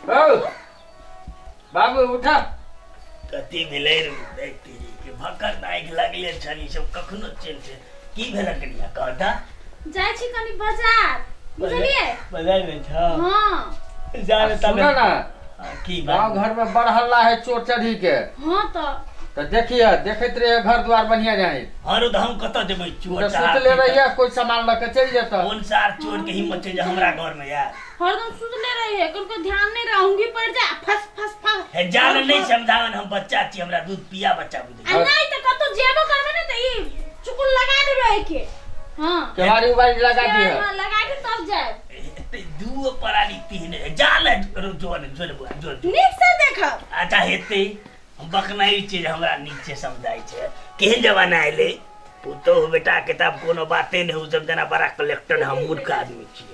ओ बाबू उठा कति भेलै देखती कि भक्कर नाइक लागले छली सब कखनो चल छे की भेल कनिया कहता जाय छी कनी बाजार बुझलिए बाजार में छ हां जाने तब सुनो ना की गांव घर में बड़ हल्ला है चोर चढ़ी के हां तो देखिए देखते रहिए घर द्वार बढ़िया जाए हारो तो हम कत देबै चोर सुत ले रहिए कोई सामान लेके चल जाता कौन सार चोर के हिम्मत है जो हमरा घर में यार हरदम सुत ले रही है को ध्यान नहीं रहूंगी पड़ जा फस फस फस है जान नहीं समझावन हम बच्चा छी हमरा दूध पिया बच्चा बुझे आ नहीं तो कतो जेबो करबे ना त ई चुकुल लगा देबे के हां केवाड़ी उबाड़ी लगा दी है हां लगा के तब जाए ते दू पराली तीन जाल जोन जोन जोन नीक से देखो अच्छा हेते हम बकनाई चीज हमरा नीचे समझाई छे केहन जमाना आइले पुतो बेटा किताब कोनो बाते नहीं हो सब जना बड़ा कलेक्टर हम मूर्ख आदमी छी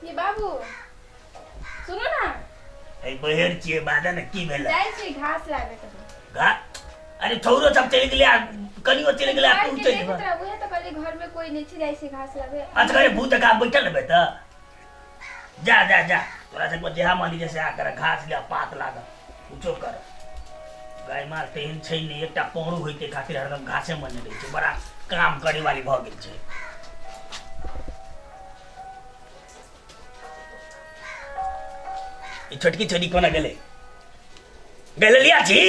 ये बाबू सुनो ना ए बहेर छी बादा न की भेला जाय छी घास लाबे त घा अरे थौरो सब चले गेले कनियो चले गेले तू चले जा उहे त कहले घर में कोई नहीं छी जाय छी घास लाबे अच्छा करे भूत का बैठल बे त जा जा जा तोरा से को जेहा मानी जैसे आकर घास ले पात लाग कुछो कर गाय माल तेहन छै नहीं एकटा पौरू होइते खातिर हरदम घासे मन रहे छै बड़ा काम करे वाली भ गेल छै ई छोटकी छोरी कोना गेले ललिया छी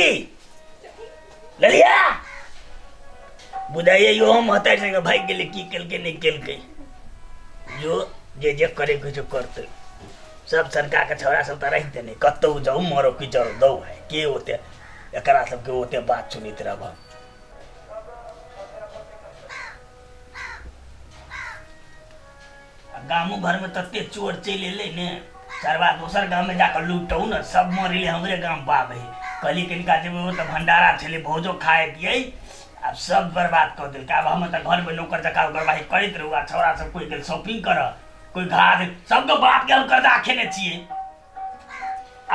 ललिया बुझाइए यो हम हताई संग भाग गेले की केलके नहीं केलके जो जे जे करे के जो करते सब सरकार के छौरा सब त रहिते नहीं कतौ जाऊ मरो की जरो दौ है के होते एकरा सब के होते बात सुनित रहब गामो घर में तत्ते चोर चले ले ने सरवा दोसर गांव में जाकर लूटौ न सब मरिले हमरे गांव बाबे कली किनका जेबे वो त भंडारा छले भोजो खाए दिए अब सब बर्बाद कर दिल अब हम त घर में नौकर जका बर्बादी करत रहू छौरा सब कोई गेल शॉपिंग कर कोई घास सबके बात के हम कर्जा खेने छिए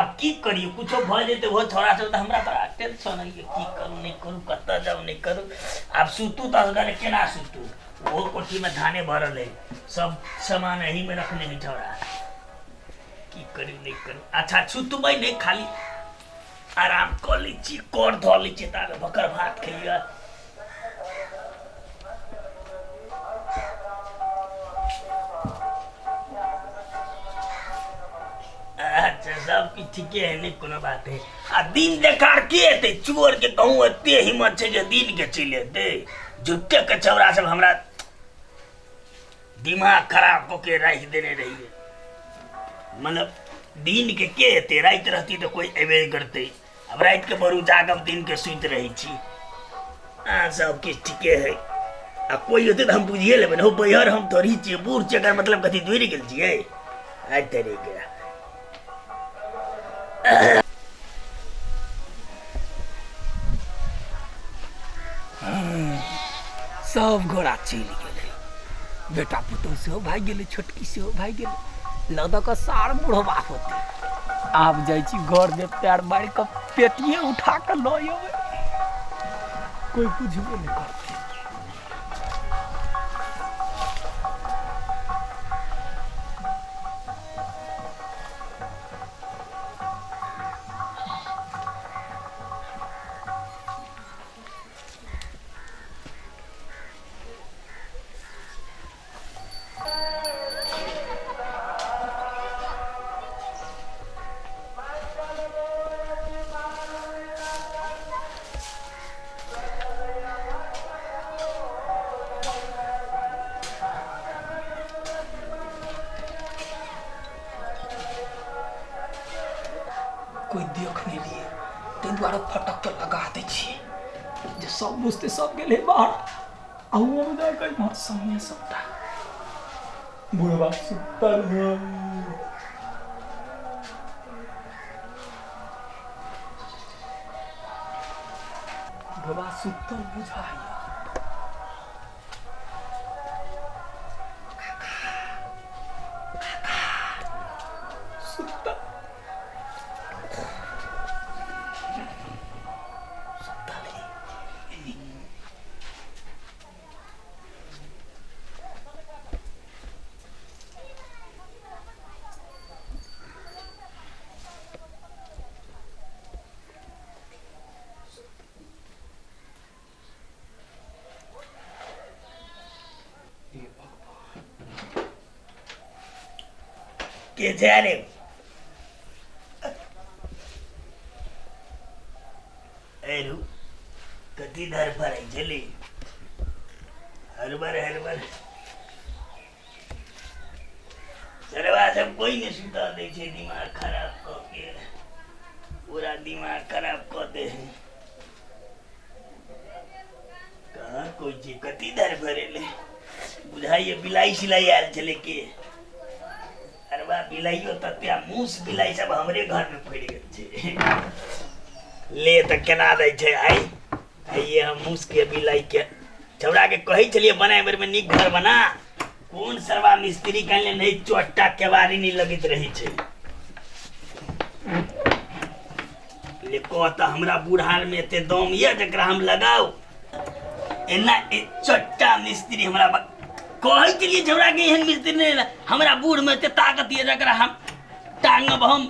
अब की करिए कुछो भ जेते वो छौरा सब त हमरा बड़ा टेंशन है की करू नहीं करू कत जाऊ नहीं करू अब सुतू त गरे केना सुतू वो कोठी में धाने भरल है सब सामान यही में रखने है छौरा की करू नहीं करू अच्छा सुतबै नहीं खाली आराम कर ली छी कोर धो ली छी तारे भकर भात खइया अच्छा सब की ठीके है नहीं कोनो बात है आ दिन देखार के हेते चोर के कहूं एते हिम्मत छै जे दिन के चले दे झुट्टे के छौरा सब हमरा दिमाग खराब को के राख देने रहिए मतलब दिन के हेते रात रहती तो कोई एबे करते अब रात के बरू जागब दिन के सुत रही छी सब किछ ठीके है आ कोई होते तो हम बुझिए लेबे हो बहर हम थोड़ी छी बूढ़ चकर मतलब कथी दूर गेल छिए आज तेरे के सब घोड़ा चल गेले बेटा पुतौ से भाग गेले छोटकी से भाग गेले लगदा का सार बुढ़वा होते आप जाई छी घर में पैर मार के पेटिए उठा के ल आवे कोई बुझबो नहीं करते कोई देख नहीं लिए ते द्वारा फटक के लगा दे छिए जे सब बुझते सब गेले बाहर आउ हम जा के मार सामने सबटा बुढ़वा सुतल है बुढ़वा सुतल बुझाइया सुतल के छे रे एरू कति धर भराई चली हरबर सरवा सब कोई ने सुता दे छे दिमाग खराब करके पूरा दिमाग खराब कर दे कहाँ कोई चीज कति धर भरेले बुझाइए बिलाई सिलाई आयल चले के अरबा बिलाइयो तत्या मूस बिलाई सब हमरे घर में पड़ गए छे ले त केना दै छे आई ये हम मूस के बिलाई के छौड़ा के कही चलिए बनाए बेर में निक घर बना कौन सरवा मिस्त्री कहले नहीं चोट्टा केवारी नहीं लगित रही छे ले को त हमरा बूढ़ार में एते दम ये जकरा हम लगाओ एना चोट्टा मिस्त्री हमरा कही चलिए छौड़ा के एहन मिस्त्री नहीं हमरा बूढ़ में एते ताकत ये जकरा हम टांगब हम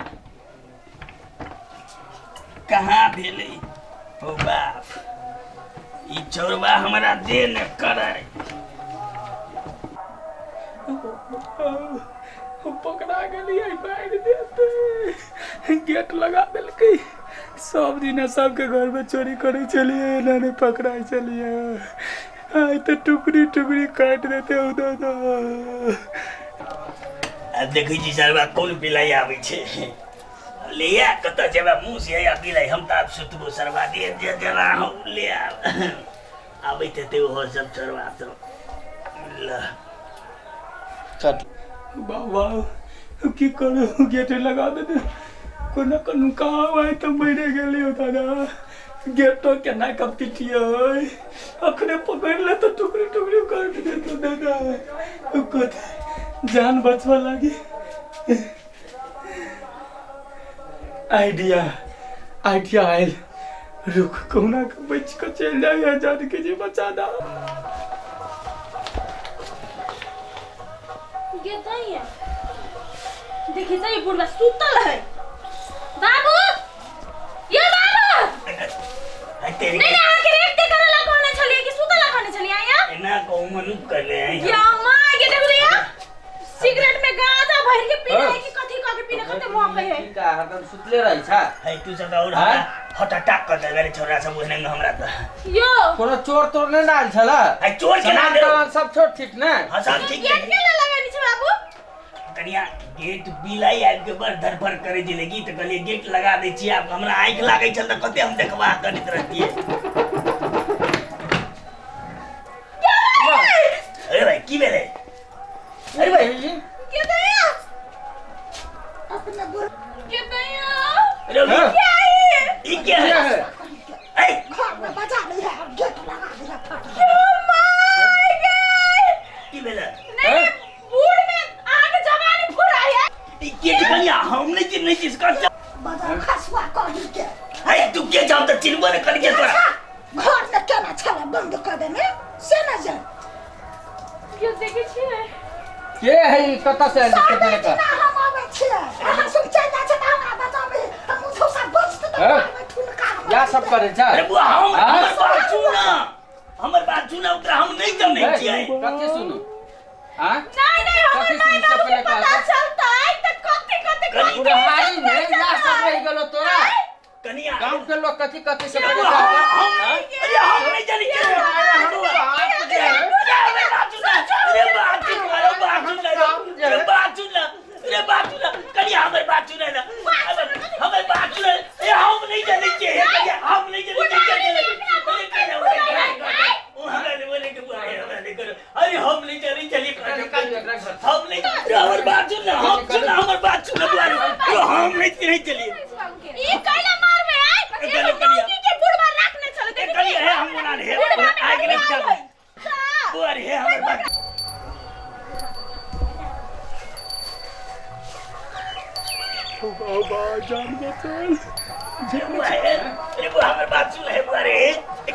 कहाँ भेले ओ बाप ई चोरबा हमरा दे न करे पकड़ा गेलिए भाग देते गेट लगा देलकै सब दिन सबके घर में चोरी करे चलिए एने पकड़ाई चलिए आई तो टुकड़ी टुकड़ी काट देते उधर अब देखै छी सरबा कोन बिलाई आबै छै ले आ कत जेबा मुंह से या बिलाई हम त सुतबो सरबा दे जे जरा हम ले आबै ते हो सब सरबा सब ल चट बाबा की करू गेट लगा देते कोना कोन कहाँ आए तो मरे गेलियो दादा गेट तो केना कब पिटिए अखने पकड़ ले तो टुकड़ी टुकड़ी काट दे तो दादा कुछ जान बचवा लगी आइडिया आयल रुक कोना के बच के चल जाए जान के जी बचा दा ये नहीं है देखिए तो ये बुढ़वा सुतल है बाबू ये बाबू तेरी नहीं आके रेट करे लगाने चलिए कि सुतल लगाने चलिए आया एना को मनु कर ले या मां ये देख लिया सिगरेट में गांजा भर के पीना है कि कथी का के पीना खत्म हो गई है का हरदम सुतले रहै छ है तू सब और हटा कर दे रे छोरा सब ओहने हमरा त यो कोनो चोर तोर नहीं डाल छला है चोर के ना दे सामान सब छोड़ ठीक ना हां सब ठीक गेट के लगानी छ बाबू कनिया गेट बिलाई आबि के बर धरफर करे जे लगी त कहलिए गेट लगा दै छी आप हमरा आंख लागै छल त कते हम देखबा करैत रहतिए अरे भाई की भेले अरे भाई के दया अपना बुर के दया अरे क्या है ई क्या है ए घर में बजा नहीं है गेट लगा दिया फट ओ माय गॉड की भेले नहीं बूढ़ में आगे जवानी फुरा है ई के कनिया हम नहीं चीज कर बजा खसवा कर के है तू के जाम त चिन्ह बने कर के तोरा घर में केना छला बंद कर देने से न जा ये देखे छिए के है कत से निकले का हम आवे छिए हम सुन चल जा छ हमरा बचाबे हम मुझो सब बचत तो ठुन का या सब करे छ अरे बुआ हमर बात सुना ओकरा हम नहीं जाने छिए कथि सुनु हां नहीं कथि हमें सुनु से पहले पता का चलता है तो कथी बुढ़ारी में या सब रह गेलो तोरा कनिया गांव के लोग कथि कथि से अरे पहले का अरे हम नहीं जाने छिए अरे बात सुन कनिया हमर बात सुन ना हमर बात सुन ए हम नहीं जाने छिए हम नहीं जाने अरे हम नहीं जाने चलिए हम नहीं हमर बात सुन हमर बात सुन हम नहीं चलिए ये कैला मार में आए ये लड़की के बुढ़वा रखने चले ए कनिया है हम बोला है आगे नहीं चल और है हमर बात बाबा जान बचल अरे वो हमर बात सुन है बुआ रे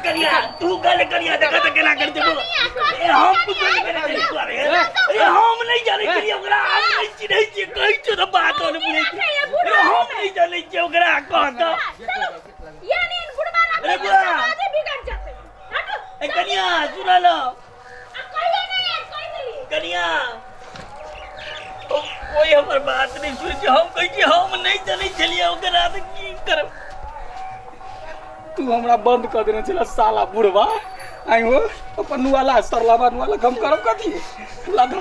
कनिया तू गल कनिया देखा त केना कर देबो ए हम तू गल करे बुआ रे ए हम नहीं जाने छिए ओकरा हम नहीं चिन्है छिए कहि छ त बात होले बुझै छी हम नहीं जाने छिए ओकरा कह त यानी इन बुढ़वा अरे रखने बुआ आगे बिगड़ जाते हटो ए कनिया सुन लो कहिए नहीं कोई नहीं कनिया कोई हमर बात नहीं सुन छी हम कहि छी हम नहीं चली चलिए ओकरा त की करब तू हमरा बंद कर देने चला साला बुढ़वा आई हो अपन वाला सरला बन वाला कम करब कथी लगा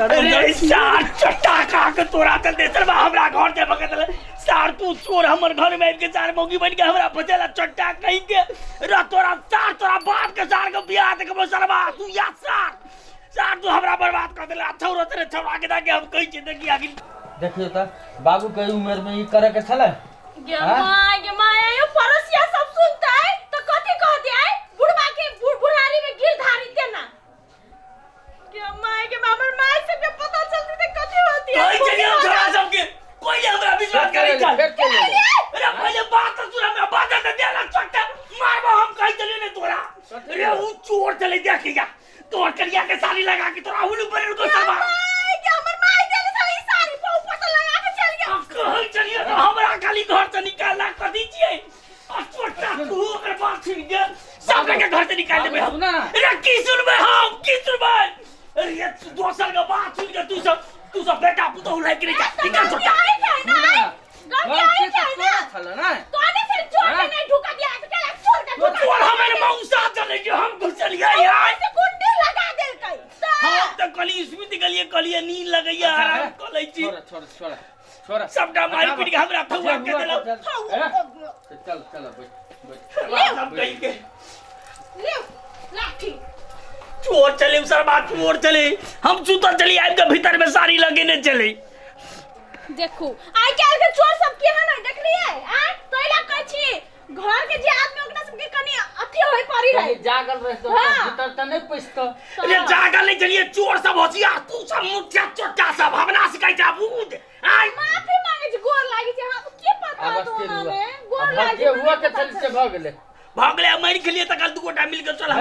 अरे सार चटाका के तोरा त देतर बा हमरा घर के बगल सार तू चोर हमर घर में के चार मौगी बन के हमरा बचेला चट्टा कहि के रा तोरा सार तोरा बाप के सार के बियाह देख सरबा तू या सार तू हमरा बर्बाद कर देला छौरा तेरे छौरा के दाके हम कहि छी देखी आखिर देखियो त बाबू के उम्र में ई करे के छले गे माया यो पड़ोसिया सब सुनतै तो कथि कहते है बुढ़वा के बुढ़ारी में गिरधारी देना गे माय के हमर माय से के पता चलती त कथि होती है कोई चलिए छोरा सब के कोई हमरा विश्वास करे चल अरे पहले बात सुन हमरा बात दे देला चट्टा मारबो हम कहि चले ने तोरा अरे उ चोर चले देखिया तोर करिया के सारी लगा के तोरा हुलू पर को सरबा हमर माय देले सारी सारी पता लगा के चल गया कहि चलिए तो हमरा खाली घर से निकालना कर दीजिए आ चोटा तू अगर बात सुन के सब के घर से निकाल देबे हम अरे की सुनबे हम की सुनबे अरे ये दोसर का बात सुन के तू सब बेटा पुतो लाइक नहीं जा निकाल चोटा छले ना तोने से चोर के नहीं ढुका दिया तो क्या चोर का तो चोर हमारे मौसा चले जो हम घुसल गए यार से कुंडी लगा देल कई हम तो कली स्मित गलिए कलिए नींद लगैया आराम कर लै छी छोरा सबटा मारी पीट के हमरा थौआ के देलो चल बैठ हम कहि के ले लाठी चोर चले सरबा चोर चले हम सुतल चली आइ के भीतर में सारी लगेने चले देखू आइ काल के चोर सब के है ना देखलिए आ तोइला कहै छी घर के जे आदमी ओकरा सब के कनी अथी होय पड़ी रहे जागल रह तो भीतर त नहीं पैसतो अरे जागल नहीं चलिए चोर सब होशियार तू सब मुठिया चोटा सब हमरा सिखाई जा बूद आई माफी मांगे छी गोर लागी छी हम के पता तो हमें गोर लागी हुआ के चल से भ गेले भागले मर के लिए तक दू गोटा मिल के चल